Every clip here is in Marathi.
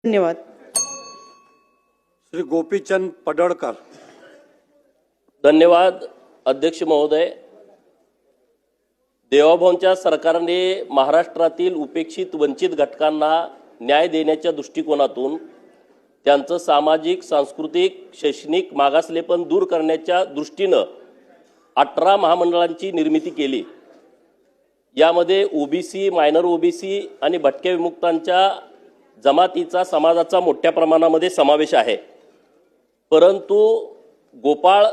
धन्यवाद। श्री गोपीचंद पडळकर। धन्यवाद अध्यक्ष महोदय। देवाभाऊंच्या सरकारने महाराष्ट्रातील उपेक्षित वंचित घटकांना न्याय देण्याच्या दृष्टिकोनातून त्यांचं सामाजिक, सांस्कृतिक, शैक्षणिक मागासलेपण दूर करण्याच्या दृष्टीनं 18 महामंडळांची निर्मिती केली। यामध्ये ओबीसी, मायनर ओबीसी आणि भटक्या विमुक्तांच्या जमातीचा समाजाचा मोठ्या प्रमाणामध्ये समावेश आहे। परंतु गोपाळ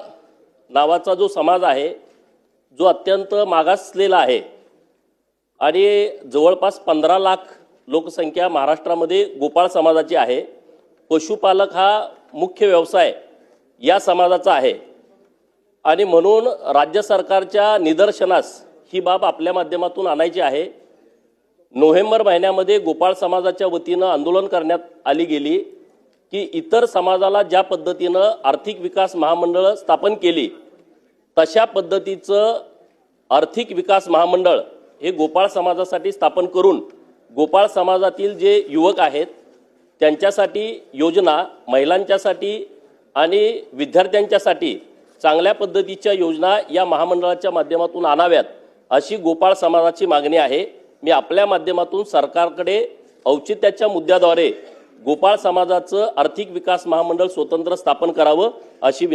नावाचा जो समाज आहे, जो अत्यंत मागासलेला आहे आणि जवळपास 15 लाख लोकसंख्या महाराष्ट्रामध्ये गोपाळ समाजाची आहे। पशुपालक हा मुख्य व्यवसाय या समाजाचा आहे आणि म्हणून राज्य सरकारच्या निदर्शनास ही बाब आपल्या माध्यमातून आणायची आहे। नोव्हेंबर महिन्यामध्ये गोपाळ समाजाच्या वतीनं आंदोलन करण्यात आली गेली की इतर समाजाला ज्या पद्धतीनं आर्थिक विकास महामंडळ स्थापन केली तशा पद्धतीचं आर्थिक विकास महामंडळ हे गोपाळ समाजासाठी स्थापन करून गोपाळ समाजातील जे युवक आहेत त्यांच्यासाठी योजना, महिलांच्यासाठी आणि विद्यार्थ्यांच्यासाठी चांगल्या पद्धतीच्या योजना या महामंडळाच्या माध्यमातून आणाव्यात अशी गोपाळ समाजाची मागणी आहे। मी आपल्या माध्यमातून सरकारकडे औचित्याच्या मुद्द्याद्वारे गोपाळ समाजाचं आर्थिक विकास महामंडळ स्वतंत्र स्थापन करावं अशी